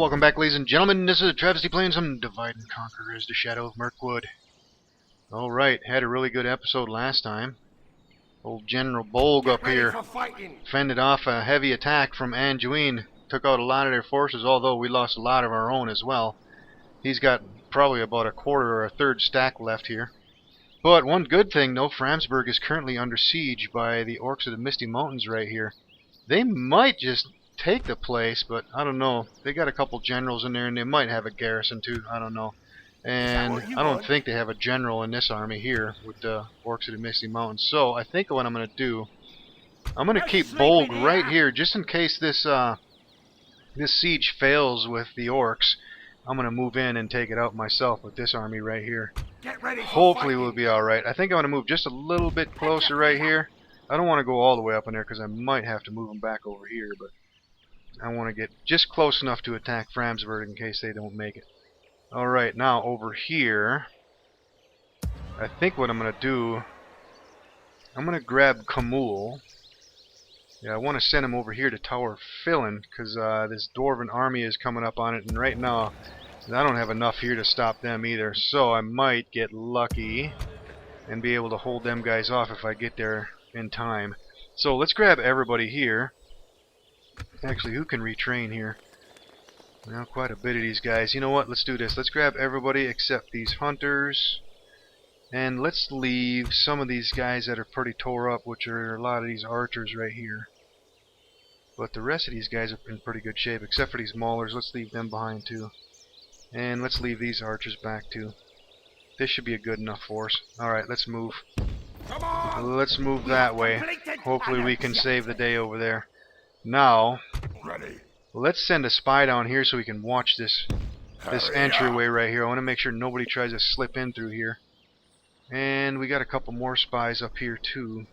welcome back, ladies and gentlemen. This is AhTravesty playing some Divide and Conquer as the Shadow of Mirkwood. Alright, had a really good episode last time. Old General Bolg up here fended off a heavy attack from Anduin. Took out a lot of their forces, although we lost a lot of our own as well. He's got probably about a quarter or a third stack left here. But one good thing, though, Framsburg is currently under siege by the Orcs of the Misty Mountains right here. They might just take the place, but I don't know. They got a couple generals in there, and they might have a garrison too. I don't know. And I don't think they have a general in this army here with the Orcs of the Misty Mountains. So I think what I'm going to do, I'm going to keep Bolg right here just in case this this siege fails with the Orcs. I'm going to move in and take it out myself with this army right here. Hopefully we'll be alright. I think I'm going to move just a little bit closer right here. I don't want to go all the way up in there because I might have to move them back over here, but I want to get just close enough to attack Framsburg in case they don't make it. Alright, now over here, I think what I'm going to do, I'm going to grab Kamul. Yeah, I want to send him over here to Tower Fillin because this Dwarven army is coming up on it, and right now I don't have enough here to stop them either, so I might get lucky and be able to hold them guys off if I get there in time. So let's grab everybody here. Actually, who can retrain here? Well, quite a bit of these guys. You know what? Let's do this. Let's grab everybody except these hunters. And let's leave some of these guys that are pretty tore up, which are a lot of these archers right here. But the rest of these guys are in pretty good shape, except for these maulers. Let's leave them behind too. And let's leave these archers back too. This should be a good enough force. Alright, let's move. Let's move that way. Hopefully we can save the day over there. Now, let's send a spy down here so we can watch this entryway right here. I want to make sure nobody tries to slip in through here. And we got a couple more spies up here too.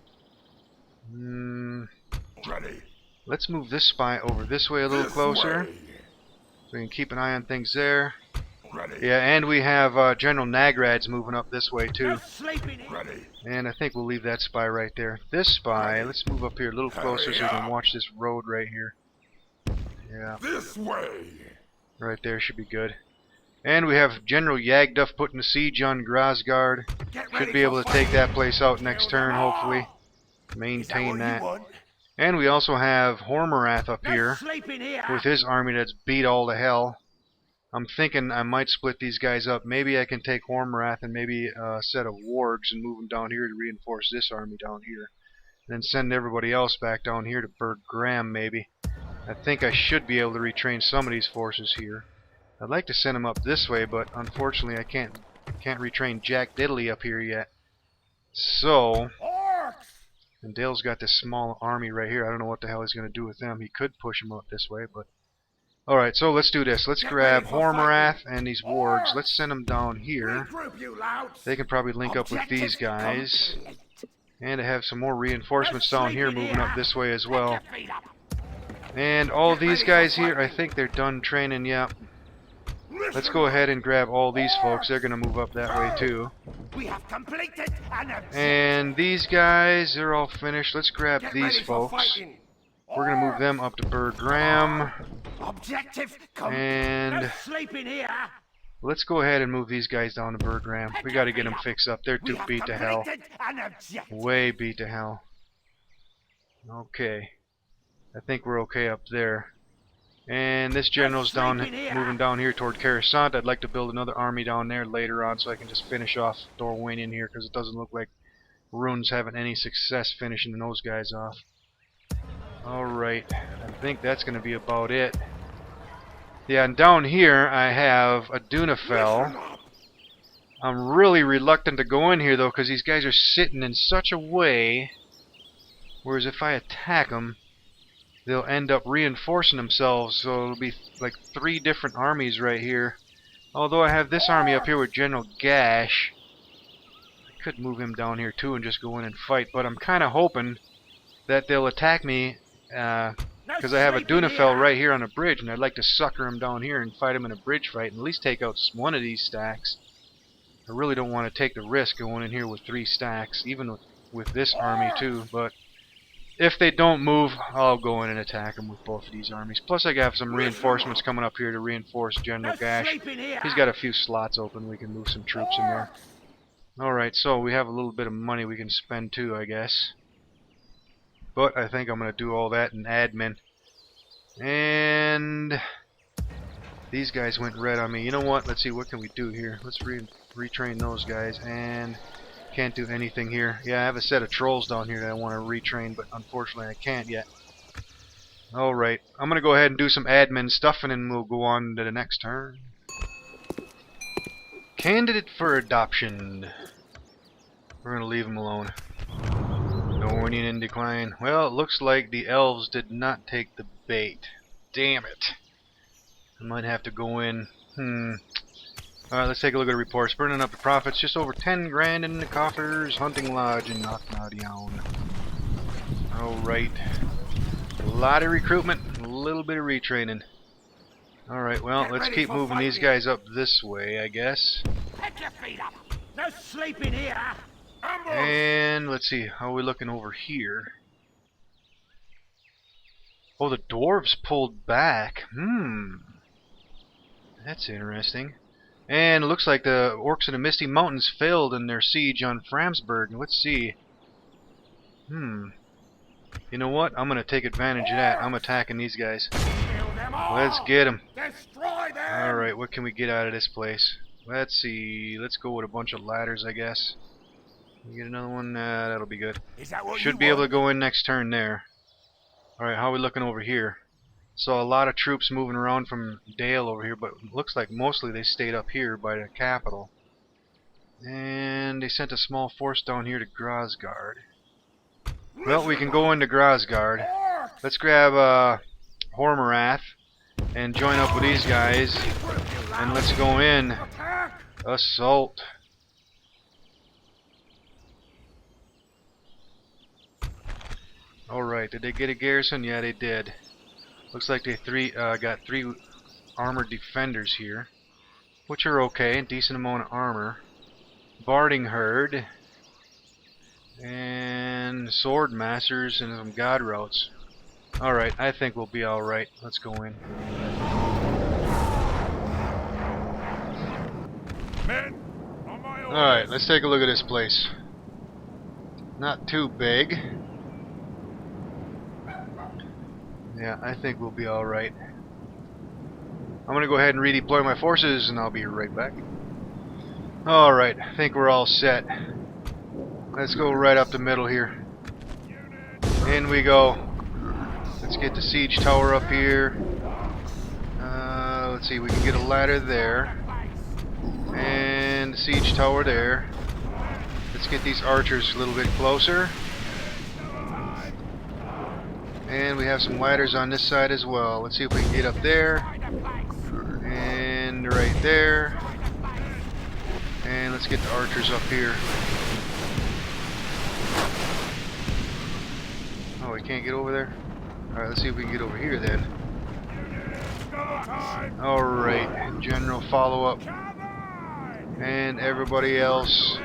Let's move this spy over this way a little closer, so we can keep an eye on things there. Yeah, and we have General Nagrad's moving up this way too. And I think we'll leave that spy right there. This spy, let's move up here a little closer so we can watch this road right here. Yeah. This way. Right there should be good. And we have General Yagduff putting a siege on Grasgard. Should be able to take that place out next turn, hopefully. Maintain that. And we also have Hormarath up here with his army that's beat all to hell. I'm thinking I might split these guys up. Maybe I can take Hormarath and maybe a set of wargs and move them down here to reinforce this army down here. Then send everybody else back down here to Burg Graham, maybe. I think I should be able to retrain some of these forces here. I'd like to send them up this way, but unfortunately I can't retrain Jack Diddley up here yet. So, and Dale's got this small army right here. I don't know what the hell he's going to do with them. He could push them up this way, but alright, so let's do this. Let's grab Hormarath and these wargs. Let's send them down here. They can probably link up with these guys. And I have some more reinforcements down here moving up this way as well. And all these guys here, I think they're done training, yeah. Let's go ahead and grab all these folks. They're going to move up that way too. And these guys, they're all finished. Let's grab these folks. We're going to move them up to Burg Graham. And let's go ahead and move these guys down to Burg Graham. We got to get them fixed up. They're too beat to hell. Way beat to hell. Okay. I think we're okay up there. And this general's moving down here toward Coruscant. I'd like to build another army down there later on so I can just finish off Dorwyn in here because it doesn't look like Rune's having any success finishing those guys off. Alright, I think that's going to be about it. Yeah, and down here I have a Dunafell. I'm really reluctant to go in here though because these guys are sitting in such a way, whereas if I attack them, they'll end up reinforcing themselves, so it'll be like 3 different armies right here. Although I have this army up here with General Gash. I could move him down here too and just go in and fight, but I'm kind of hoping that they'll attack me because I have a Dunafell right here on a bridge, and I'd like to sucker him down here and fight him in a bridge fight and at least take out one of these stacks. I really don't want to take the risk going in here with 3 stacks, even with this army too, but If they don't move, I'll go in and attack them with both of these armies. Plus I got some reinforcements coming up here to reinforce General Gash. He's got a few slots open. We can move some troops in there. Alright, so we have a little bit of money we can spend too, I guess. But I think I'm going to do all that in admin. And these guys went red on me. You know what? Let's see, what can we do here? Let's retrain those guys. And can't do anything here. Yeah, I have a set of trolls down here that I want to retrain, but unfortunately I can't yet. Alright, I'm going to go ahead and do some admin stuff, and then we'll go on to the next turn. Candidate for adoption. We're going to leave him alone. Nornian in decline. Well, it looks like the elves did not take the bait. Damn it. I might have to go in. Alright, let's take a look at the reports. Burning up the profits. Just over 10 grand in the coffers. Hunting lodge in Knocknadion. Alright. A lot of recruitment. A little bit of retraining. Alright, well, let's keep moving these guys up this way, I guess. Put your feet up. No sleeping here. And let's see, how are we looking over here? Oh, the dwarves pulled back. That's interesting. And it looks like the orcs in the Misty Mountains failed in their siege on Framsburg. Let's see. You know what? I'm going to take advantage of that. I'm attacking these guys. Let's get them. Alright, what can we get out of this place? Let's see. Let's go with a bunch of ladders, I guess. Get another one. That'll be good. Should be able to go in next turn there. Alright, how are we looking over here? Saw a lot of troops moving around from Dale over here, but it looks like mostly they stayed up here by the capital. And they sent a small force down here to Grosgard. Well, we can go into Grosgard. Let's grab Hormarath and join up with these guys. And let's go in. Assault. Alright, did they get a garrison? Yeah, they did. Looks like they got 3 armored defenders here, which are okay, decent amount of armor. Barding herd, and sword masters, and some god routes. Alright, I think we'll be alright. Let's go in. Alright, let's take a look at this place. Not too big. Yeah, I think we'll be alright. I'm going to go ahead and redeploy my forces, and I'll be right back. Alright, I think we're all set. Let's go right up the middle here. In we go. Let's get the siege tower up here. Let's see, we can get a ladder there. And the siege tower there. Let's get these archers a little bit closer. And we have some ladders on this side as well. Let's see if we can get up there. And right there. And let's get the archers up here. Oh, we can't get over there? Alright, let's see if we can get over here then. Alright, general follow-up. And everybody else,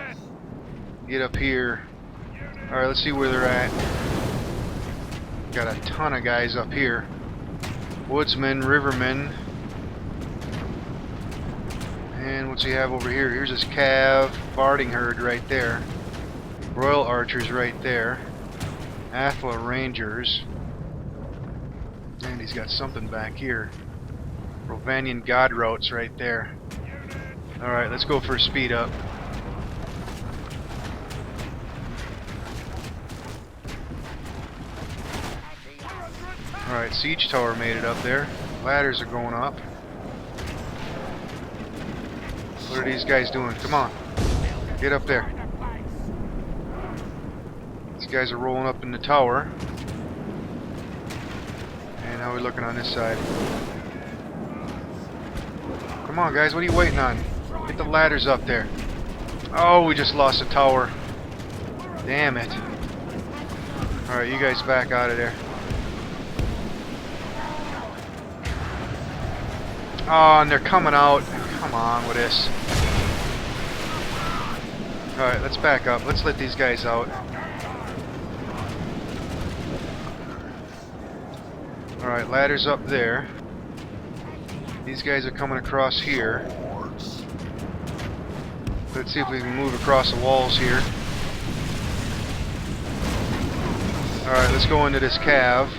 get up here. Alright, let's see where they're at. Got a ton of guys up here. Woodsmen, rivermen. And what's he have over here? Here's his cav, barding herd right there. Royal archers right there. Athla rangers. And he's got something back here. Rovanian god routes right there. Alright, let's go for a speed up. Alright, siege tower made it up there. Ladders are going up. What are these guys doing? Come on. Get up there. These guys are rolling up in the tower. And how are we looking on this side? Come on, guys. What are you waiting on? Get the ladders up there. Oh, we just lost a tower. Damn it. Alright, you guys back out of there. Oh, and they're coming out. Come on with this. Alright, let's back up. Let's let these guys out. Alright, ladder's up there. These guys are coming across here. Let's see if we can move across the walls here. Alright, let's go into this cave.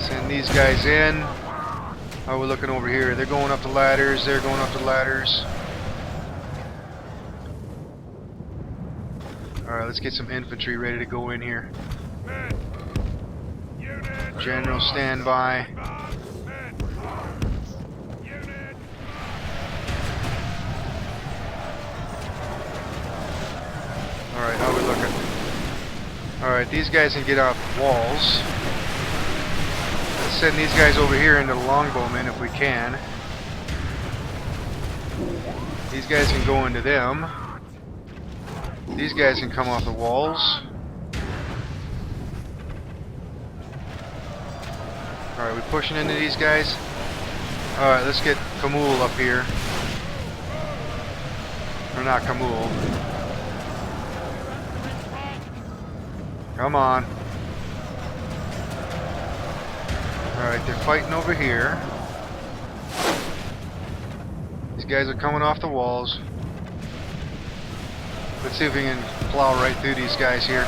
Send these guys in. How are we looking over here? They're going up the ladders. They're going up the ladders. Alright, let's get some infantry ready to go in here. General standby. Alright, how are we looking? Alright, these guys can get off the walls. Let's send these guys over here into the longbowmen if we can. These guys can go into them. These guys can come off the walls. Alright, we pushing into these guys. Alright, let's get Kamul up here. Or not Kamul. Come on. Alright, they're fighting over here. These guys are coming off the walls. Let's see if we can plow right through these guys here.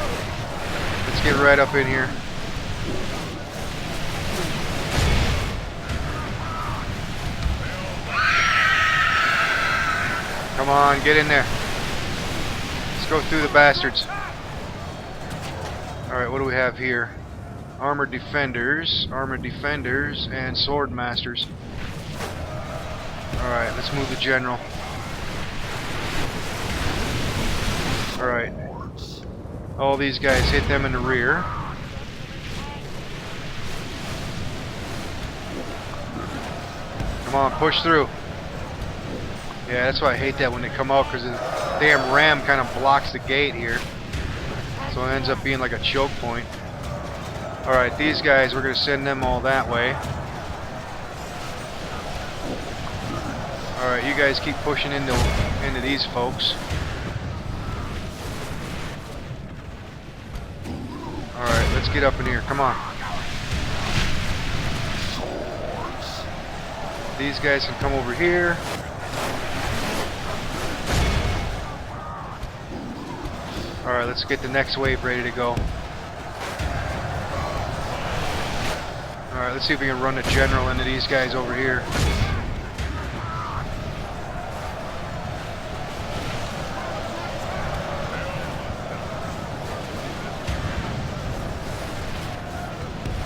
Let's get right up in here. Come on, get in there. Let's go through the bastards. Alright, what do we have here? Armored defenders, and sword masters. Alright, let's move the general. Alright. All these guys, hit them in the rear. Come on, push through. Yeah, that's why I hate that when they come out, because the damn ram kind of blocks the gate here. So it ends up being like a choke point. Alright, these guys, we're going to send them all that way. Alright, you guys keep pushing into these folks. Alright, let's get up in here. Come on. These guys can come over here. Alright, let's get the next wave ready to go. Alright, let's see if we can run the general into these guys over here.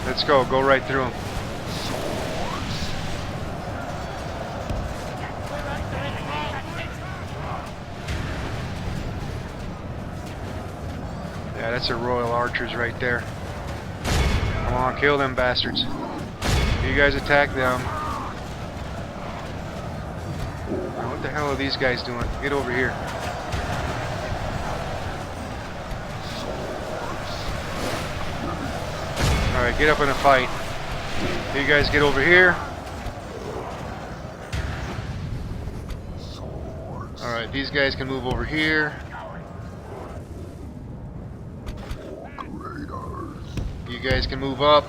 Let's go right through them. Yeah, that's a Royal Archers right there. Come on, kill them bastards. You guys attack them. Now, what the hell are these guys doing? Get over here. Alright, get up in a fight. You guys get over here. Alright, these guys can move over here. You guys can move up.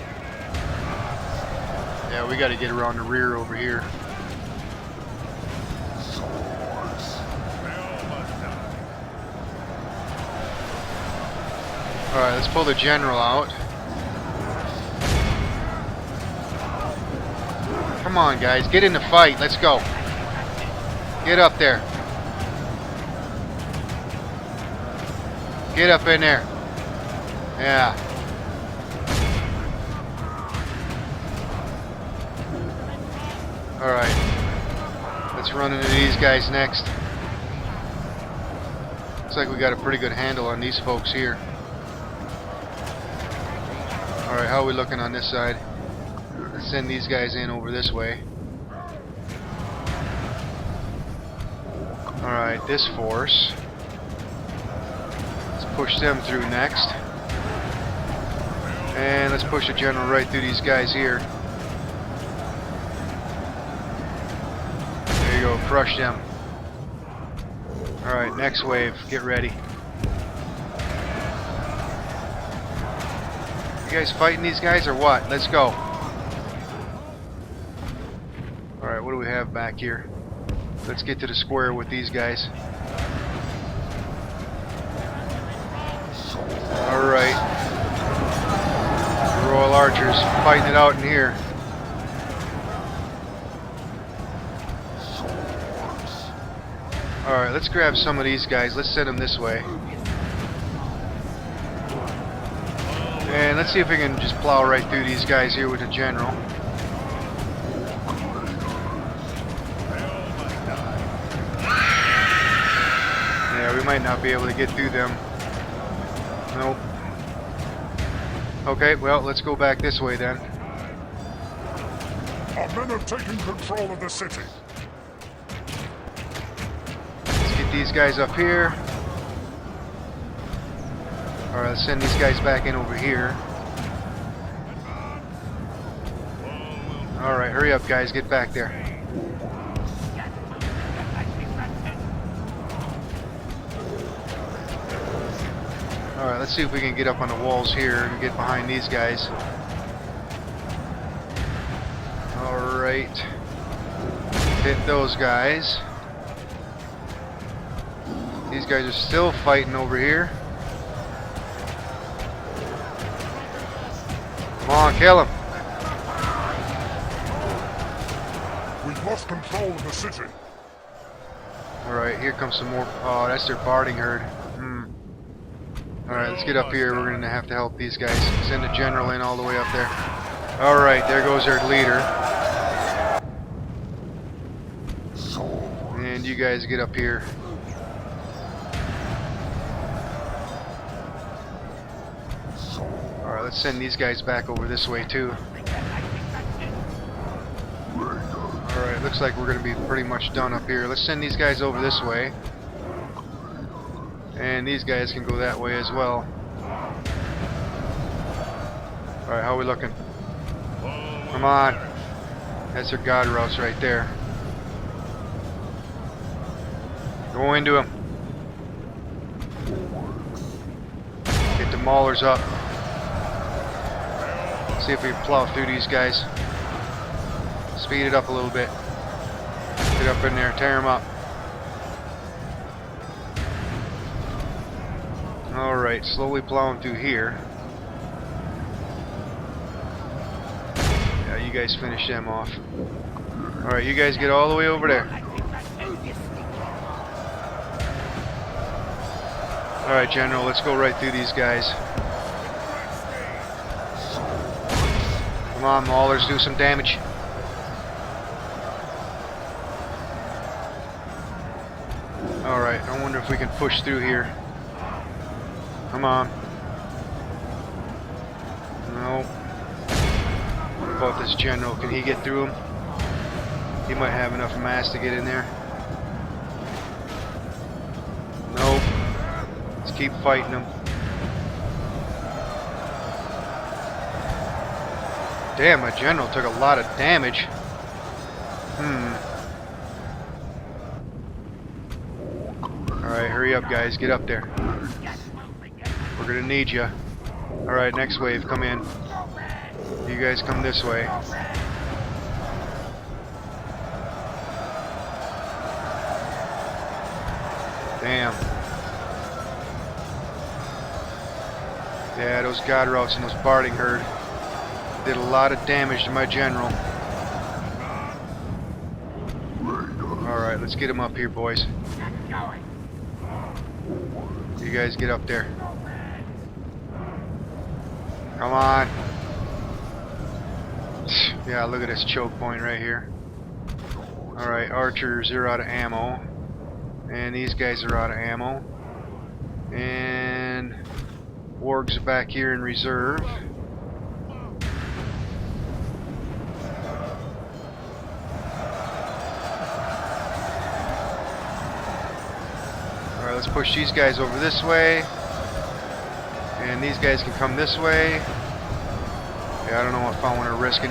Yeah, we gotta get around the rear over here. Alright, let's pull the general out. Come on, guys, get in the fight. Let's go. Get up there. Get up in there. Yeah. Alright. Let's run into these guys next. Looks like we got a pretty good handle on these folks here. Alright, how are we looking on this side? Let's send these guys in over this way. Alright, this force. Let's push them through next. And let's push the general right through these guys here. There you go, crush them. Alright, next wave, get ready. guys fighting these guys or what? Let's go. Alright, what do we have back here? Let's get to the square with these guys. Alright. Royal Archers fighting it out in here. Alright, let's grab some of these guys. Let's send them this way. And let's see if we can just plow right through these guys here with the general. Yeah, we might not be able to get through them. Nope. Okay, well, let's go back this way then. Our men have taken control of the city. Let's get these guys up here. Alright, let's send these guys back in over here. Alright, hurry up guys, get back there. Alright, let's see if we can get up on the walls here and get behind these guys. Alright. Hit those guys. These guys are still fighting over here. Come on, kill him. We've lost control of the city. Alright, here comes some more. Oh, that's their barding herd. Alright, let's get up here. We're going to have to help these guys. Send the general in all the way up there. Alright, there goes their leader. And you guys get up here. Alright, let's send these guys back over this way too. Alright, looks like we're going to be pretty much done up here. Let's send these guys over this way. And these guys can go that way as well. Alright, how are we looking? Come on. That's their god routes right there. Go into them. Get the maulers up. See if we can plow through these guys. Speed it up a little bit. Get up in there, tear them up. Alright, slowly plowing through here. Yeah, you guys finish them off. Alright, you guys get all the way over there. Alright, General, let's go right through these guys. Come on, maulers, do some damage. Alright, I wonder if we can push through here. Come on. No. What about this general? Can he get through him? He might have enough mass to get in there. Nope. Let's keep fighting him. Damn, my general took a lot of damage. Alright, hurry up guys, get up there. We're gonna need you. Alright, next wave, come in. You guys come this way. Damn. Yeah, those god routes and those barding herd did a lot of damage to my general. Alright, let's get him up here, boys. You guys get up there. Come on. Yeah, look at this choke point right here. Alright, archers are out of ammo. And these guys are out of ammo. And wargs are back here in reserve. Alright, let's push these guys over this way. And these guys can come this way. Yeah, I don't know if I want to risk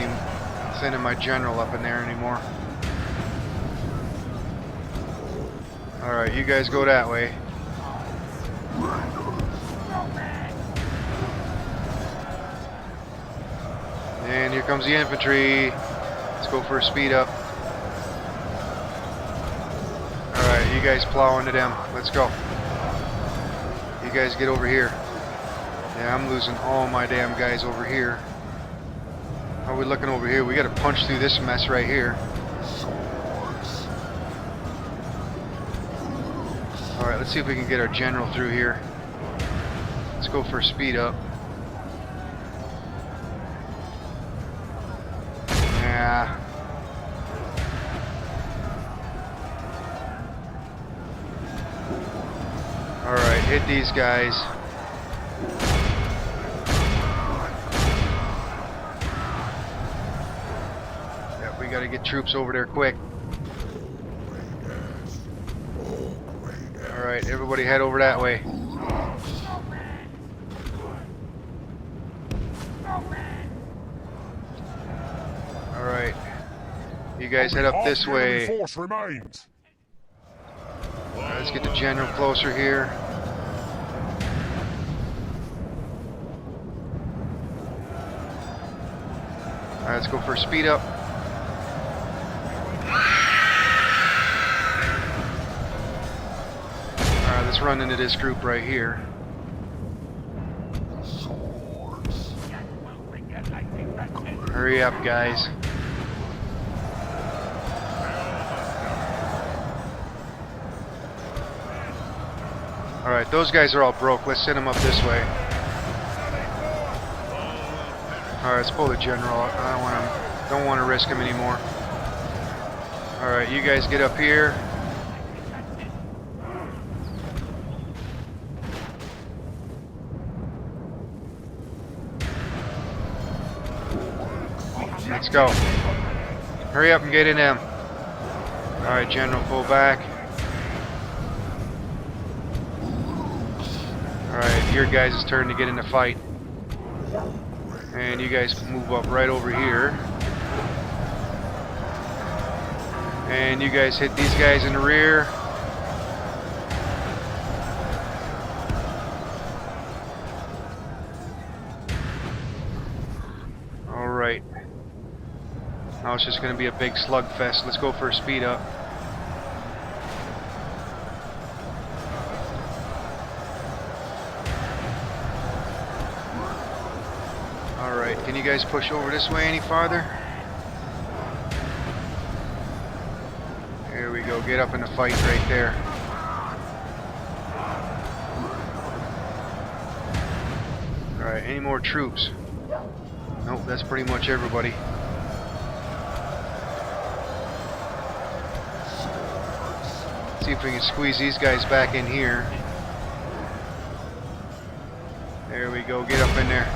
sending my general up in there anymore. Alright, you guys go that way. And here comes the infantry. Let's go for a speed up. Alright, you guys plow into them. Let's go. You guys get over here. Yeah, I'm losing all my damn guys over here. How are we looking over here? We gotta punch through this mess right here. Alright, let's see if we can get our general through here. Let's go for a speed up. Yeah. Alright, hit these guys. Yep, we gotta get troops over there quick. Alright, everybody head over that way. Alright. You guys head up this way. Force remains. Alright, let's get the general closer here. Alright, let's go for a speed up. Alright, let's run into this group right here. Hurry up, guys. Alright, those guys are all broke. Let's send them up this way. Alright, let's pull the general. I don't want to risk him anymore. Alright, you guys get up here. Let's go. Hurry up and get in them. Alright, general, pull back. Alright, your guys' turn to get in the fight. And you guys move up right over here. And you guys hit these guys in the rear. Alright. Now it's just going to be a big slugfest. Let's go for a speed up. Alright, can you guys push over this way any farther? There we go, get up in the fight right there. Alright, any more troops? Nope, that's pretty much everybody. See if we can squeeze these guys back in here. There we go, get up in there.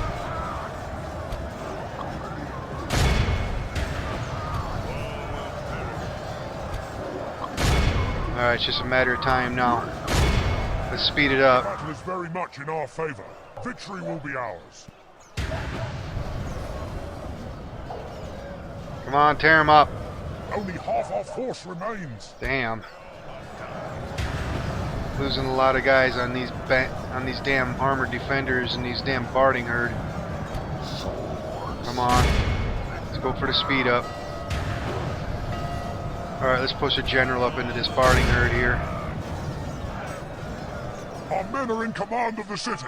Alright, it's just a matter of time now. Let's speed it up. Battle is very much in our favor. Victory will be ours. Come on, tear them up. Only half our force remains. Damn. Losing a lot of guys on these damn armored defenders and these damn barding herd. Come on. Let's go for the speed up. Alright, let's push a general up into this barding herd here. Our men are in command of the city.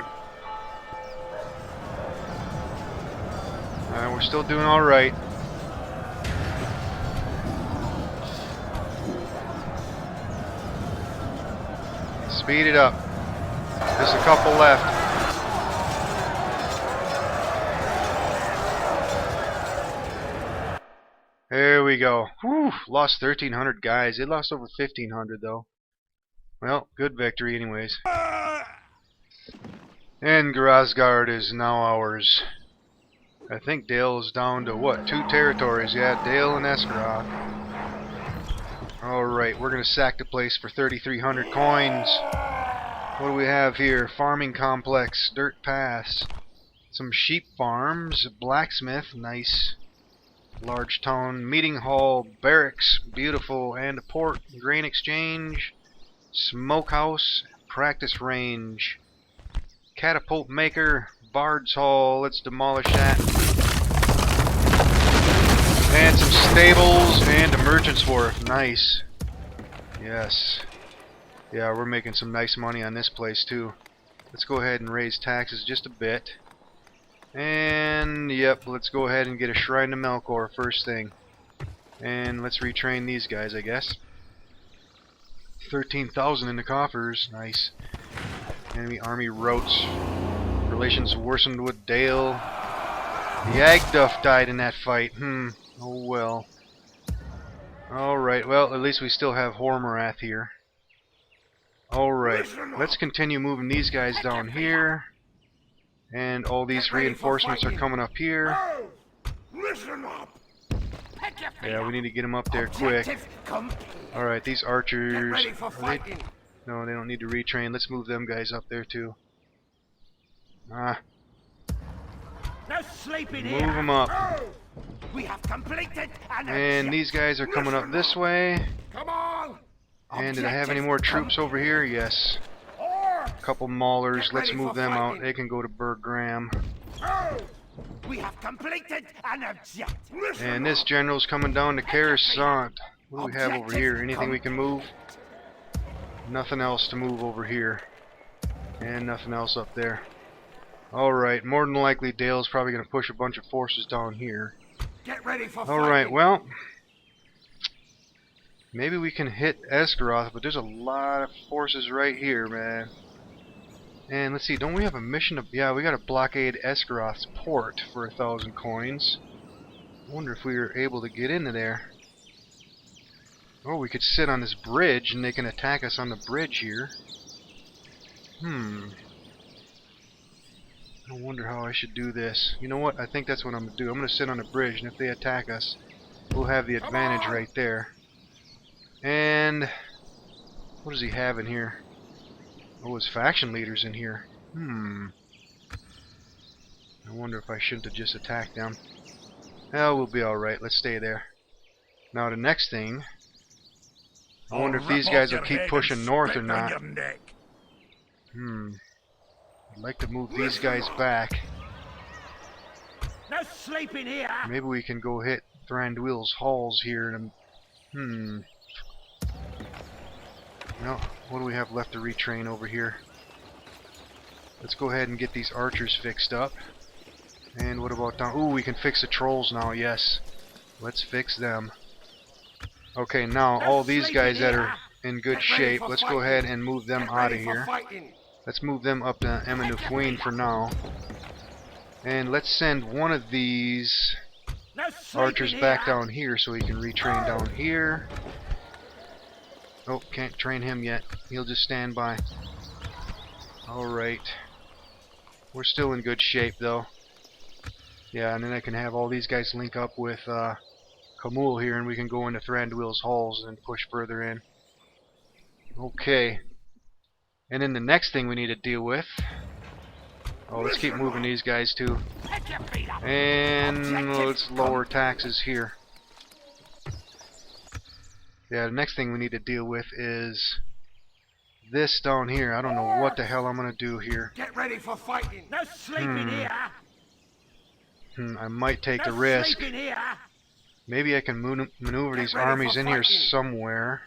Alright, we're still doing alright. Speed it up. Just a couple left. There we go. Whew, lost 1,300 guys. They lost over 1,500 though. Well, good victory anyways. And Grasgard is now ours. I think Dale is down to what? 2 territories. Yeah, Dale and Esgaroth. Alright, we're going to sack the place for 3,300 coins. What do we have here? Farming complex, dirt pass, some sheep farms, blacksmith, nice. Large town, meeting hall, barracks, beautiful, and a port, grain exchange, smokehouse, practice range, catapult maker, bard's hall. Let's demolish that. And some stables and a merchant's wharf. Nice. Yes. Yeah, we're making some nice money on this place too. Let's go ahead and raise taxes just a bit. And yep, let's go ahead and get a shrine to Melkor first thing. And let's retrain these guys, I guess. 13,000 in the coffers. Nice. Enemy army routes. Relations worsened with Dale. The Agduff died in that fight. Oh well. Alright, well, at least we still have Hormorath here. Alright, let's continue moving these guys down here. And all these reinforcements are coming up here. Listen up. Yeah, we need to get them up there quick. Alright, these archers... No, they don't need to retrain. Let's move them guys up there too. Move them up. We have completed And these guys are coming up this way. Come on. And did I have any more troops over here? Yes. A couple maulers. Let's move them out. They can go to Burg Graham. We have completed an objective. And this general's coming down to Coruscant. What do we have over here? Anything we can move? Nothing else to move over here. And nothing else up there. Alright, more than likely Dale's probably going to push a bunch of forces down here. Get ready for Alright, well, maybe we can hit Esgaroth, but there's a lot of forces right here, man. And let's see, don't we have a mission to... Yeah, we got to blockade Esgaroth's port for 1,000 coins. I wonder if we were able to get into there. Or we could sit on this bridge and they can attack us on the bridge here. I wonder how I should do this. You know what? I think that's what I'm going to do. I'm going to sit on the bridge, and if they attack us, we'll have the advantage right there. And what does he have in here? Oh, his faction leader's in here. I wonder if I shouldn't have just attacked them. Well, we'll be alright. Let's stay there. Now the next thing, I wonder if these guys will keep pushing north or not. I'd like to move these guys back. No sleeping here. Maybe we can go hit Thranduil's halls here. And well, what do we have left to retrain over here? Let's go ahead and get these archers fixed up. And what about down? Ooh, we can fix the trolls now. Yes, let's fix them. Okay, now all these guys that are in good shape, let's go ahead and move them out of here. Let's move them up to Amenufuin for now. And let's send one of these archers back down here so he can retrain down here. Oh, can't train him yet. He'll just stand by. Alright. We're still in good shape though. Yeah, and then I can have all these guys link up with Khamul here and we can go into Thranduil's halls and push further in. Okay. And then the next thing we need to deal with... Oh, let's keep moving these guys too. And let's lower taxes here. Yeah, the next thing we need to deal with is this down here. I don't know what the hell I'm gonna do here. Get ready for fighting. No sleeping here. I might take the risk. Maybe I can maneuver these armies in here somewhere.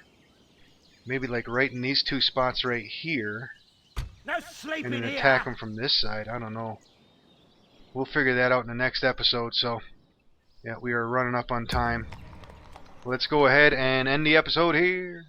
Maybe like right in these two spots right here. And then attack them from this side. I don't know. We'll figure that out in the next episode. So, yeah, we are running up on time. Let's go ahead and end the episode here.